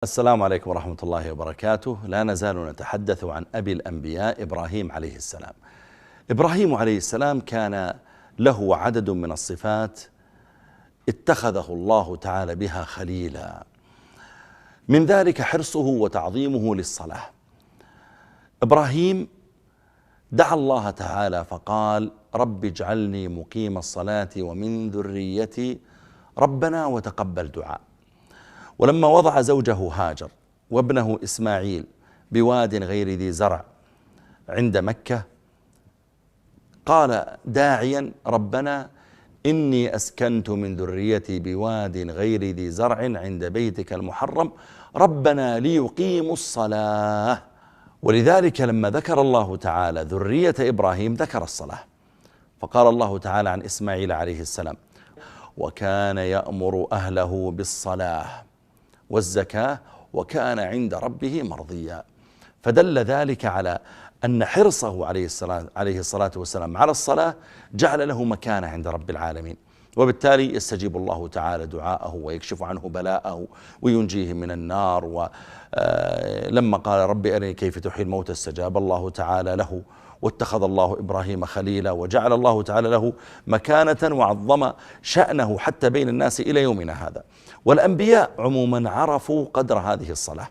السلام عليكم ورحمة الله وبركاته. لا نزال نتحدث عن أبي الأنبياء إبراهيم عليه السلام. إبراهيم عليه السلام كان له عدد من الصفات اتخذه الله تعالى بها خليلا، من ذلك حرصه وتعظيمه للصلاة. إبراهيم دعا الله تعالى فقال: رب اجعلني مقيم الصلاة ومن ذريتي ربنا وتقبل دعاء. ولما وضع زوجه هاجر وابنه إسماعيل بواد غير ذي زرع عند مكة، قال داعيا: ربنا إني أسكنت من ذريتي بواد غير ذي زرع عند بيتك المحرم ربنا ليقيموا الصلاة. ولذلك لما ذكر الله تعالى ذرية إبراهيم ذكر الصلاة، فقال الله تعالى عن إسماعيل عليه السلام: وكان يأمر أهله بالصلاة والزكاة وكان عند ربه مرضيا. فدل ذلك على أن حرصه عليه الصلاة والسلام على الصلاة جعل له مكانة عند رب العالمين، وبالتالي يستجيب الله تعالى دعاءه ويكشف عنه بلاءه وينجيه من النار. ولما قال: رب أرني كيف تحيي الموتى استجاب الله تعالى له، واتخذ الله إبراهيم خليلا، وجعل الله تعالى له مكانة وعظم شأنه حتى بين الناس إلى يومنا هذا. والأنبياء عموما عرفوا قدر هذه الصلاة،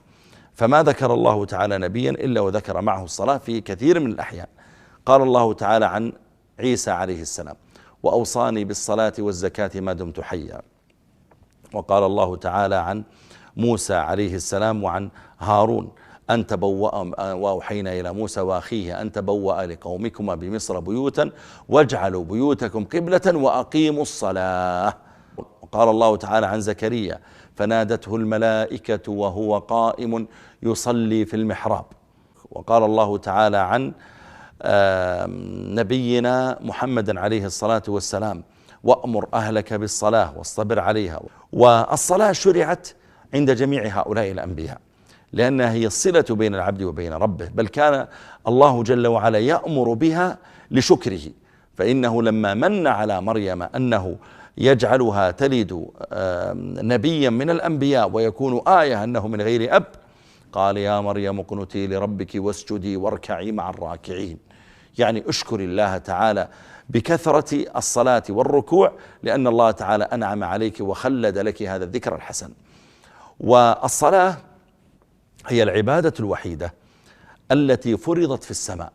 فما ذكر الله تعالى نبيا إلا وذكر معه الصلاة في كثير من الأحيان. قال الله تعالى عن عيسى عليه السلام: وأوصاني بالصلاة والزكاة ما دمت حيا. وقال الله تعالى عن موسى عليه السلام وعن هارون: أن تبوأ، وأوحينا إلى موسى وأخيه أن تبوأ لقومكما بمصر بيوتا واجعلوا بيوتكم قبلة وأقيموا الصلاة. وقال الله تعالى عن زكريا: فنادته الملائكة وهو قائم يصلي في المحراب. وقال الله تعالى عن نبينا محمد عليه الصلاة والسلام: وأمر أهلك بالصلاة واصطبر عليها. والصلاة شرعت عند جميع هؤلاء الأنبياء لأنها هي الصلة بين العبد وبين ربه، بل كان الله جل وعلا يأمر بها لشكره، فإنه لما من على مريم أنه يجعلها تلد نبيا من الأنبياء ويكون آية أنه من غير أب، قال: يا مريم اقنتي لربك واسجدي واركعي مع الراكعين. يعني اشكر الله تعالى بكثرة الصلاة والركوع، لأن الله تعالى أنعم عليك وخلد لك هذا الذكر الحسن. والصلاة هي العبادة الوحيدة التي فرضت في السماء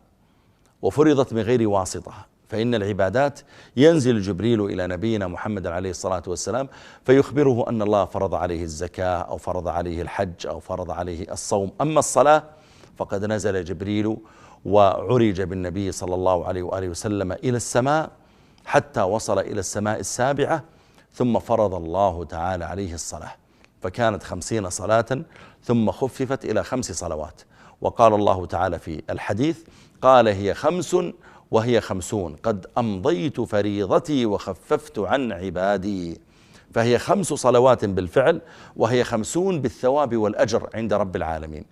وفرضت من غير واسطة، فإن العبادات ينزل جبريل إلى نبينا محمد عليه الصلاة والسلام فيخبره أن الله فرض عليه الزكاة أو فرض عليه الحج أو فرض عليه الصوم. أما الصلاة فقد نزل جبريل وعرج بالنبي صلى الله عليه وآله وسلم إلى السماء حتى وصل إلى السماء السابعة، ثم فرض الله تعالى عليه الصلاة، فكانت 50 صلاة ثم خففت إلى 5 صلوات. وقال الله تعالى في الحديث: قال هي 5 وهي 50 قد أمضيت فريضتي وخففت عن عبادي. فهي 5 صلوات بالفعل، وهي 50 بالثواب والأجر عند رب العالمين.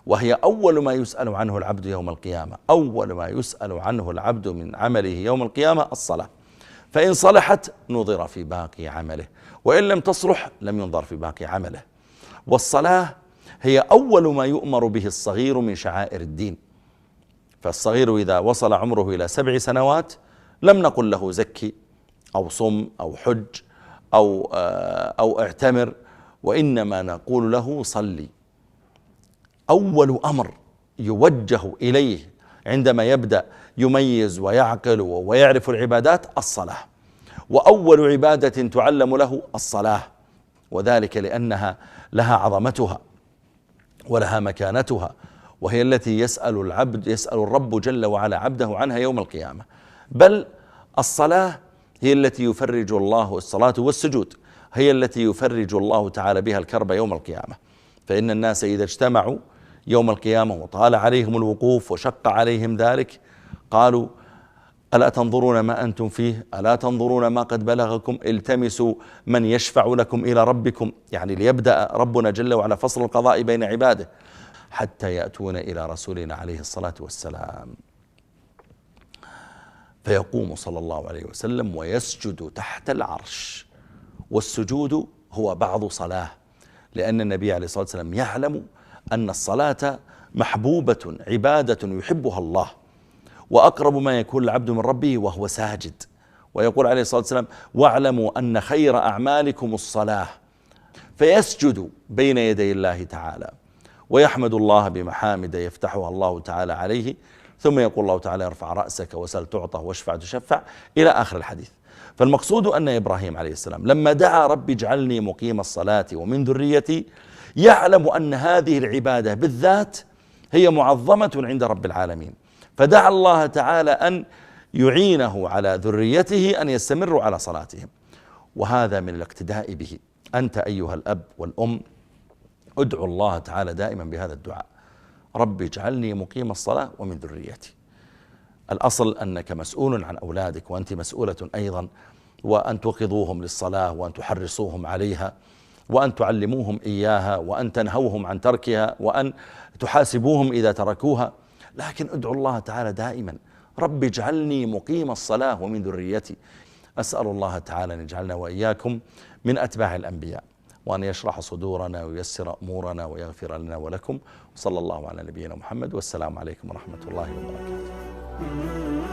وهي أول ما يسأل عنه العبد يوم القيامة، أول ما يسأل عنه العبد من عمله يوم القيامة الصلاة، فإن صلحت نظر في باقي عمله، وإن لم تصلح لم ينظر في باقي عمله. والصلاة هي أول ما يؤمر به الصغير من شعائر الدين، فالصغير إذا وصل عمره إلى 7 سنوات لم نقل له زكي أو صم أو حج أو اعتمر، وإنما نقول له صلي. أول أمر يوجه إليه عندما يبدأ يميز ويعقل ويعرف العبادات الصلاة، وأول عبادة تعلم له الصلاة، وذلك لأنها لها عظمتها ولها مكانتها، وهي التي يسأل الرب جل وعلا عبده عنها يوم القيامة. بل الصلاة هي التي يفرج الله، الصلاة والسجود هي التي يفرج الله تعالى بها الكرب يوم القيامة. فإن الناس إذا اجتمعوا يوم القيامة وطال عليهم الوقوف وشق عليهم ذلك قالوا: ألا تنظرون ما أنتم فيه؟ ألا تنظرون ما قد بلغكم؟ التمسوا من يشفع لكم إلى ربكم، يعني ليبدأ ربنا جل وعلا فصل القضاء بين عباده حتى يأتون إلى رسولنا عليه الصلاة والسلام، فيقوم صلى الله عليه وسلم ويسجد تحت العرش. والسجود هو بعض صلاة، لأن النبي عليه الصلاة والسلام يعلم أن الصلاة محبوبة عبادة يحبها الله، وأقرب ما يكون العبد من ربه وهو ساجد. ويقول عليه الصلاة والسلام: واعلموا أن خير أعمالكم الصلاة. فيسجد بين يدي الله تعالى ويحمد الله بمحامد يفتحها الله تعالى عليه، ثم يقول الله تعالى: ارفع رأسك وسل تعطى واشفع تشفع، إلى آخر الحديث. فالمقصود أن إبراهيم عليه السلام لما دعا: رب اجعلني مقيم الصلاة ومن ذريتي، يعلم أن هذه العبادة بالذات هي معظمة عند رب العالمين، فدعا الله تعالى أن يعينه على ذريته أن يستمروا على صلاتهم. وهذا من الاقتداء به. أنت أيها الأب والأم ادعو الله تعالى دائما بهذا الدعاء: رب اجعلني مقيم الصلاة ومن ذريتي. الأصل أنك مسؤول عن أولادك، وأنت مسؤولة أيضا، وأن توقظوهم للصلاة، وأن تحرصوهم عليها، وأن تعلموهم إياها، وأن تنهوهم عن تركها، وأن تحاسبوهم إذا تركوها. لكن ادعو الله تعالى دائما: رب اجعلني مقيم الصلاة ومن ذريتي. أسأل الله تعالى أن يجعلنا وإياكم من أتباع الأنبياء، وأن يشرح صدورنا وييسر أمورنا ويغفر لنا ولكم. وصلى الله على نبينا محمد، والسلام عليكم ورحمة الله وبركاته.